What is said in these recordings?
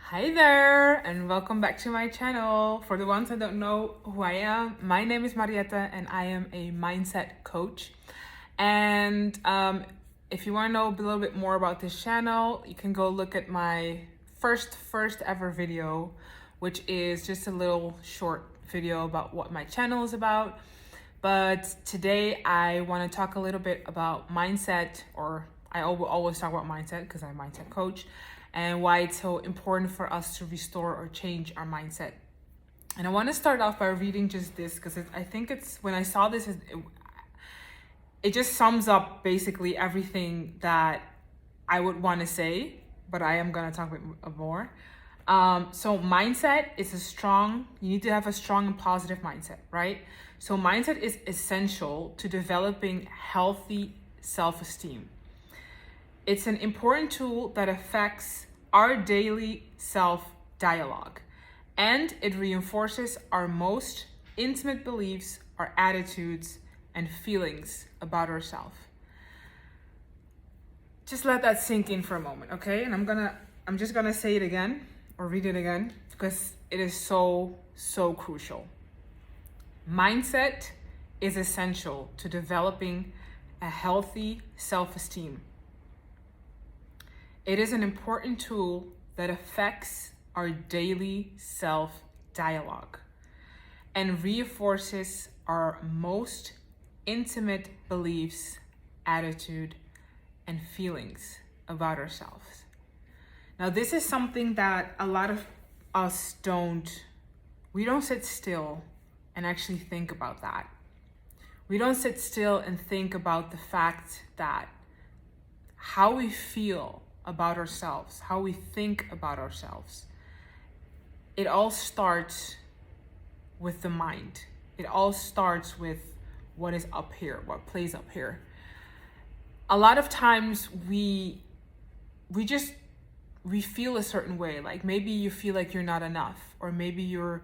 Hi there, and welcome back to my channel. For the ones that don't know who I am, my name is Marietta, and I am a mindset coach. And if you want to know a little bit more about this channel, you can go look at my first ever video, which is just a little short video about what my channel is about. But today I want to talk a little bit about mindset, or I always talk about mindset because I'm a mindset coach, and why it's so important for us to restore or change our mindset. And I want to start off by reading just this because I think it's, when I saw this, it just sums up basically everything that I would want to say, but I am going to talk a bit more. So mindset is you need to have a strong and positive mindset, right? So mindset is essential to developing healthy self-esteem. It's an important tool that affects our daily self-dialogue, and it reinforces our most intimate beliefs, our attitudes, and feelings about ourselves. Just let that sink in for a moment, okay? And I'm just gonna say it again or read it again because it is so crucial. Mindset is essential to developing a healthy self-esteem. It is an important tool that affects our daily self-dialogue and reinforces our most intimate beliefs, attitude, and feelings about ourselves. Now, this is something that a lot of us we don't sit still and actually think about that. We don't sit still and think about the fact that how we feel about ourselves, how we think about ourselves, it all starts with the mind. It all starts with what is up here, what plays up here. A lot of times we feel a certain way, like maybe you feel like you're not enough, or maybe your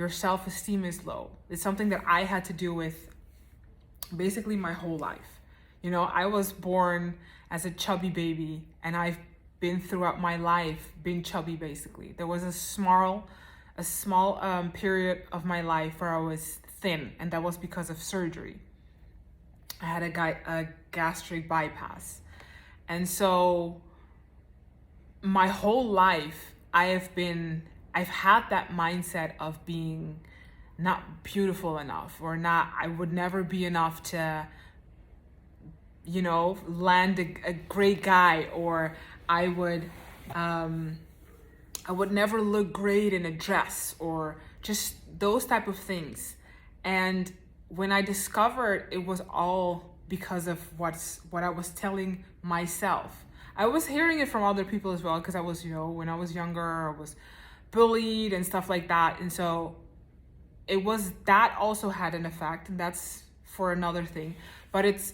self-esteem is low. It's something that I had to deal with basically my whole life. You know, I was born as a chubby baby, and I've been throughout my life being chubby basically. There was a small period of my life where I was thin, and that was because of surgery. I had a gastric bypass. And so my whole life I've had that mindset of being not beautiful enough, or I would never be enough to, land a great guy, or I would never look great in a dress, or just those type of things. And when I discovered it was all because of what I was telling myself. I was hearing it from other people as well, because I was, when I was younger, I was bullied and stuff like that. And so that also had an effect, and that's for another thing. But it's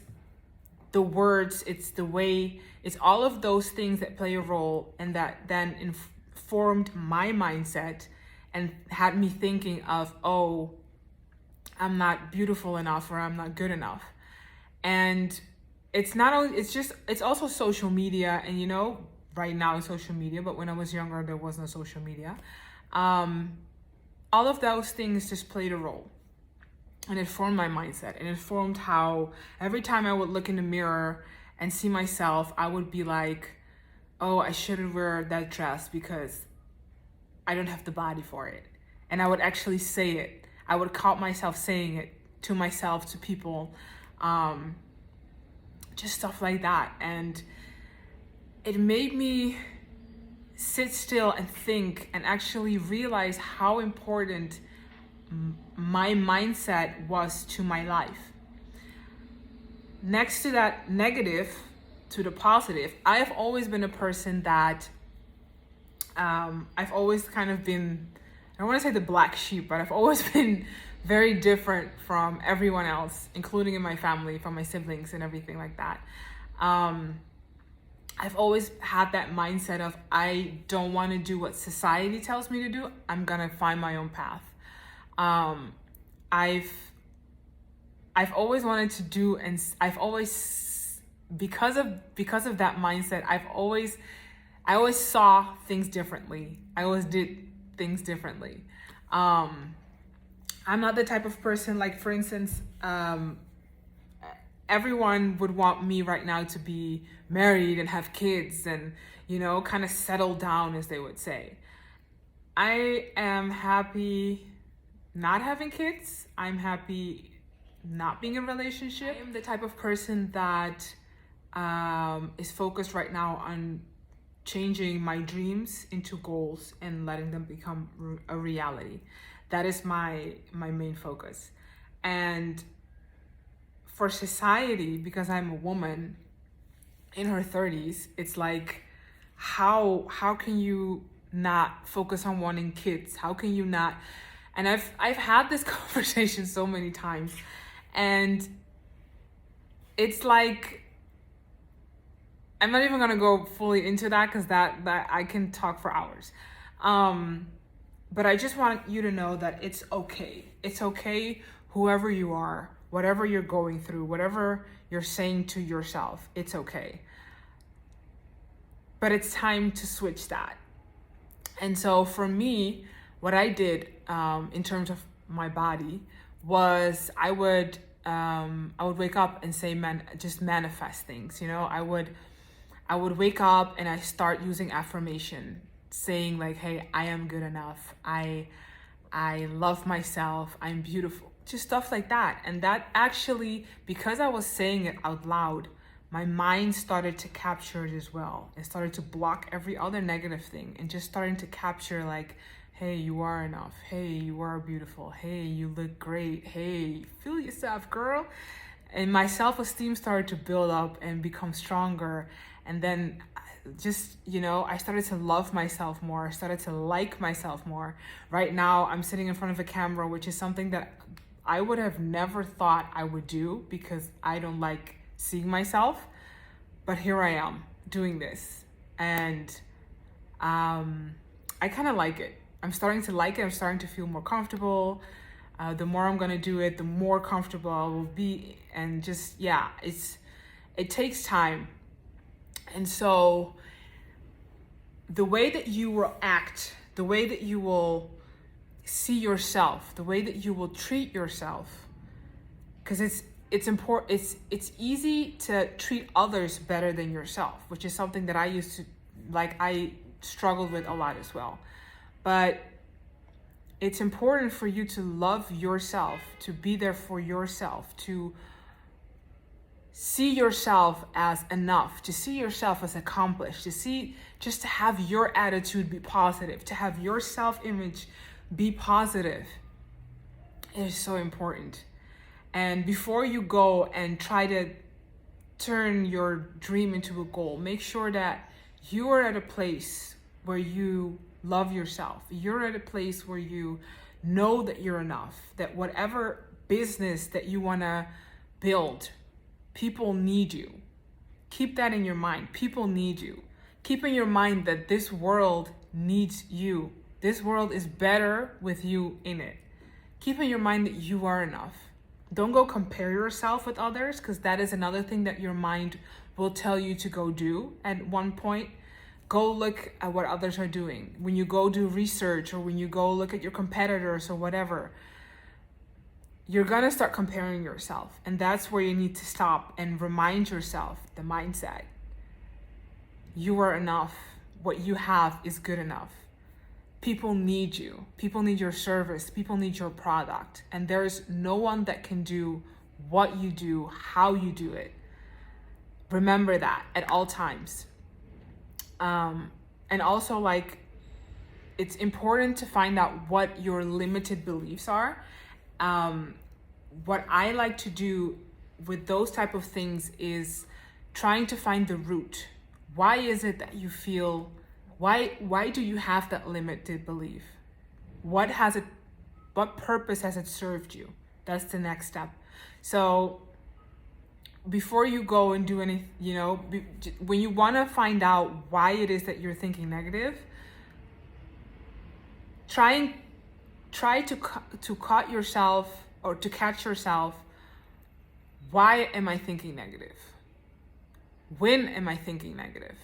the words, it's the way, it's all of those things that play a role, and that then informed my mindset and had me thinking of, oh, I'm not beautiful enough, or I'm not good enough. And it's not only, it's also social media. And right now it's social media, but when I was younger, there was no social media. All of those things just played a role, and it formed my mindset, and it formed how every time I would look in the mirror and see myself, I would be like, oh, I shouldn't wear that dress because I don't have the body for it. And I would actually say it. I would caught myself saying it to myself, to people, just stuff like that. And it made me sit still and think, and actually realize how important my mindset was to my life. Next to that negative, to the positive, I've always been a person that I've always kind of been, I don't want to say the black sheep, but I've always been very different from everyone else, including in my family, from my siblings and everything like that. I've always had that mindset of, I don't want to do what society tells me to do. I'm going to find my own path. I've always wanted to do, and I've always, because of that mindset, I always saw things differently. I always did things differently. I'm not the type of person, like, for instance, everyone would want me right now to be married and have kids and, kind of settle down, as they would say. I am happy not having kids. I'm happy not being in a relationship. I am the type of person that is focused right now on changing my dreams into goals and letting them become a reality. That is my main focus. And for society, because I'm a woman in her 30s, it's like, how can you not focus on wanting kids? How can you not? And I've had this conversation so many times, and it's like, I'm not even gonna go fully into that, because that I can talk for hours. But I just want you to know that it's okay. It's okay, whoever you are, whatever you're going through, whatever you're saying to yourself, it's okay. But it's time to switch that. And so for me, what I did in terms of my body was I would wake up and say, just manifest things. I would wake up and I start using affirmation, saying like, hey, I am good enough. I love myself. I'm beautiful. Just stuff like that. And that actually, because I was saying it out loud, my mind started to capture it as well. It started to block every other negative thing and just starting to capture like, hey, you are enough. Hey, you are beautiful. Hey, you look great. Hey, feel yourself, girl. And my self-esteem started to build up and become stronger. And then just, I started to love myself more. I started to like myself more. Right now, I'm sitting in front of a camera, which is something that I would have never thought I would do because I don't like seeing myself. But here I am doing this. And I kind of like it. I'm starting to like it. I'm starting to feel more comfortable. The more I'm going to do it, the more comfortable I will be. And just, it takes time. And so the way that you will act, the way that you will see yourself, the way that you will treat yourself, because it's important. It's easy to treat others better than yourself, which is something that I struggled with a lot as well. But it's important for you to love yourself, to be there for yourself, to see yourself as enough, to see yourself as accomplished, just to have your attitude be positive, to have your self-image be positive. It is so important. And before you go and try to turn your dream into a goal, make sure that you are at a place where you love yourself. You're at a place where you know that you're enough, that whatever business that you want to build, people need you. Keep that in your mind. People need you. Keep in your mind that this world needs you. This world is better with you in it. Keep in your mind that you are enough. Don't go compare yourself with others, because that is another thing that your mind will tell you to go do at one point. Go look at what others are doing. When you go do research, or when you go look at your competitors or whatever, you're going to start comparing yourself. And that's where you need to stop and remind yourself the mindset. You are enough. What you have is good enough. People need you. People need your service. People need your product. And there's no one that can do what you do, how you do it. Remember that at all times. And also, it's important to find out what your limited beliefs are. What I like to do with those type of things is trying to find the root. Why is it that you feel, why do you have that limited belief? What purpose has it served you? That's the next step. So before you go and do anything, when you want to find out why it is that you're thinking negative, try to cut yourself, or to catch yourself. Why am I thinking negative? When am I thinking negative?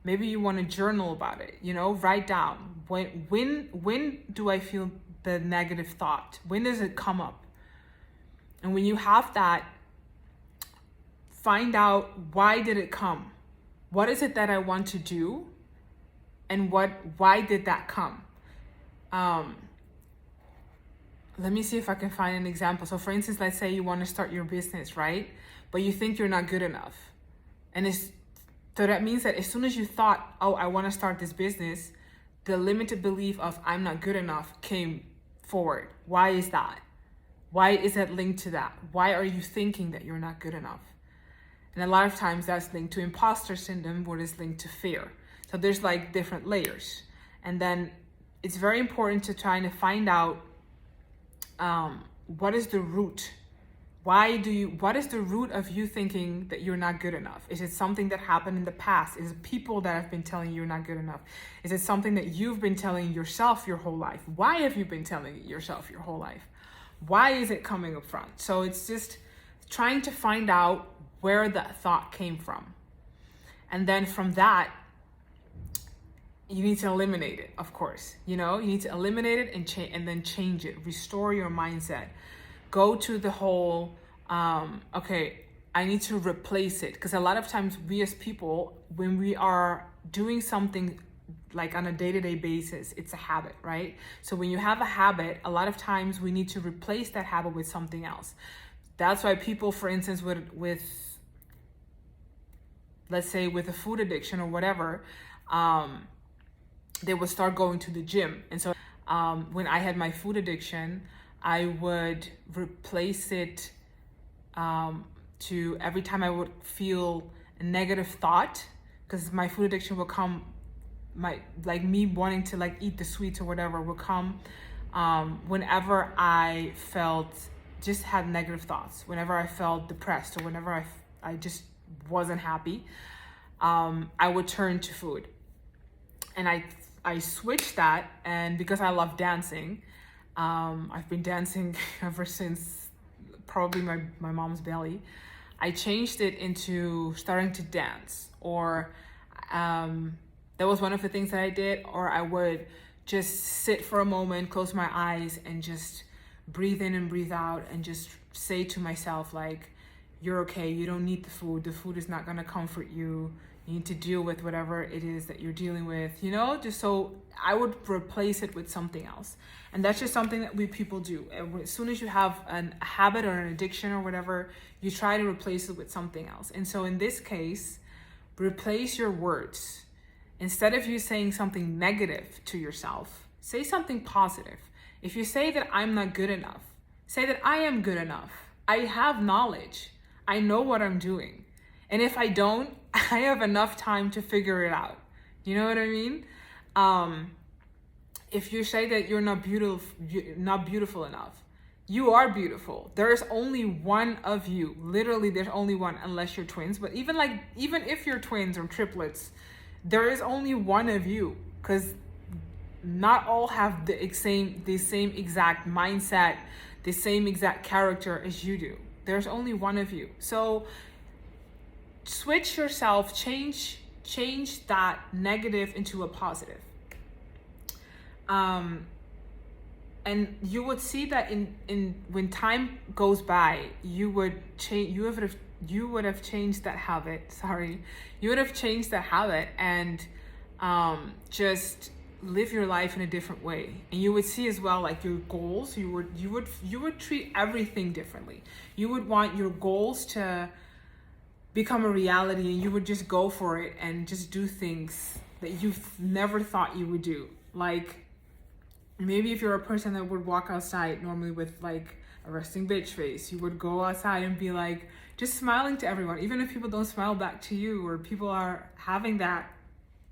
Maybe you want to journal about it, write down when do I feel the negative thought? When does it come up? And when you have that, find out, why did it come? What is it that I want to do? And why did that come? Let me see if I can find an example. So for instance, let's say you want to start your business, right? But you think you're not good enough. So that means that as soon as you thought, oh, I want to start this business, the limited belief of I'm not good enough came forward. Why is that? Why is that linked to that? Why are you thinking that you're not good enough? And a lot of times that's linked to imposter syndrome, what is linked to fear. So there's like different layers. And then it's very important to try to find out what is the root. What is the root of you thinking that you're not good enough? Is it something that happened in the past? Is it people that have been telling you you're not good enough? Is it something that you've been telling yourself your whole life? Why have you been telling yourself your whole life? Why is it coming up front? So it's just trying to find out where that thought came from. And then from that, you need to eliminate it, of course. You need to eliminate it and then change it. Restore your mindset. Go to the whole, okay, I need to replace it. Because a lot of times we as people, when we are doing something like on a day-to-day basis, it's a habit, right? So when you have a habit, a lot of times we need to replace that habit with something else. That's why people, for instance, with let's say with a food addiction or whatever, they would start going to the gym. And so when I had my food addiction, I would replace it to every time I would feel a negative thought, because my food addiction would come, me wanting to eat the sweets or whatever would come whenever I had negative thoughts, whenever I felt depressed, or whenever I just wasn't happy, I would turn to food. And I switched that, and because I love dancing, I've been dancing ever since probably my mom's belly. I changed it into starting to dance, or that was one of the things that I did. Or I would just sit for a moment, close my eyes, and just breathe in and breathe out, and just say to myself, you're okay, you don't need the food is not gonna comfort you. You need to deal with whatever it is that you're dealing with, just so I would replace it with something else. And that's just something that we people do. As soon as you have a habit or an addiction or whatever, you try to replace it with something else. And so in this case, replace your words. Instead of you saying something negative to yourself, say something positive. If you say that I'm not good enough, say that I am good enough. I have knowledge. I know what I'm doing. And if I don't, I have enough time to figure it out. You know what I mean? If you say that you're not beautiful enough, you are beautiful. There is only one of you. Literally, there's only one, unless you're twins. But even if you're twins or triplets, there is only one of you, because not all have the same exact mindset, the same exact character as you do. There's only one of you. So switch yourself, change that negative into a positive. And you would see that in when time goes by, you would have changed that habit. You would have changed that habit and just live your life in a different way. And you would see as well, your goals, you would treat everything differently. You would want your goals to become a reality, and you would just go for it and just do things that you've never thought you would do. Maybe if you're a person that would walk outside normally with a resting bitch face, you would go outside and be just smiling to everyone. Even if people don't smile back to you, or people are having that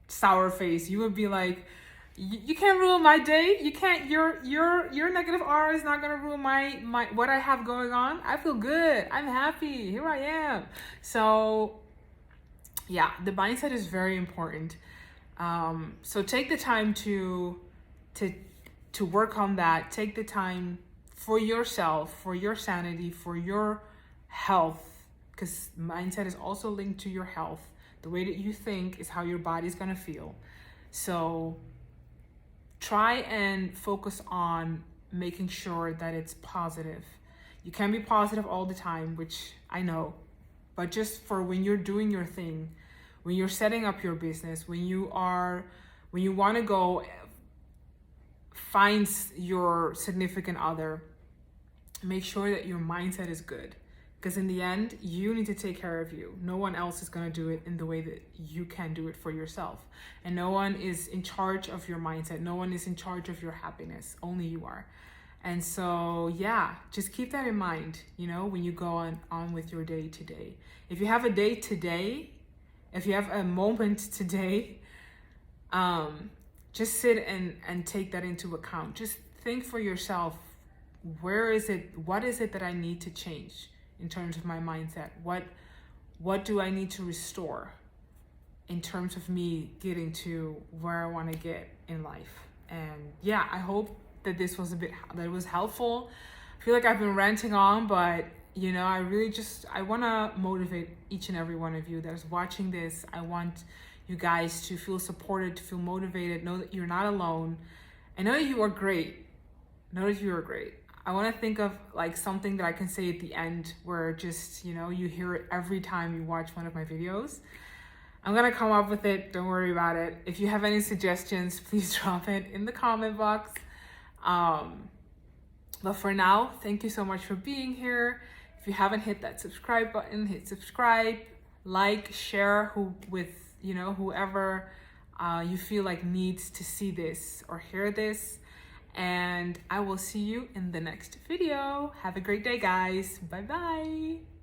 sour face, you would be you can't ruin my day. You can't, your negative aura is not gonna ruin my what I have going on. I feel good. I'm happy. Here I am. So yeah, the mindset is very important. So take the time to work on that. Take the time for yourself, for your sanity, for your health, because mindset is also linked to your health. The way that you think is how your body's gonna feel. So try and focus on making sure that it's positive. You can be positive all the time, which I know, but just for when you're doing your thing, when you're setting up your business, when you want to go find your significant other, make sure that your mindset is good. Because in the end, you need to take care of you. No one else is going to do it in the way that you can do it for yourself. And no one is in charge of your mindset. No one is in charge of your happiness. Only you are. And so, yeah, just keep that in mind, when you go on with your day today. If you have a day today, if you have a moment today, just sit and take that into account. Just think for yourself, what is it that I need to change in terms of my mindset? What do I need to restore in terms of me getting to where I want to get in life? And yeah, I hope that this was that it was helpful. I feel like I've been ranting on, but I want to motivate each and every one of you that's watching this. I want you guys to feel supported, to feel motivated, know that you're not alone, and know that you are great. Know that you are great. I want to think of like something that I can say at the end where just, you hear it every time you watch one of my videos. I'm going to come up with it. Don't worry about it. If you have any suggestions, please drop it in the comment box. But for now, thank you so much for being here. If you haven't hit that subscribe button, hit subscribe, like, share with whoever you feel like needs to see this or hear this. And I will see you in the next video. Have a great day, guys. Bye bye.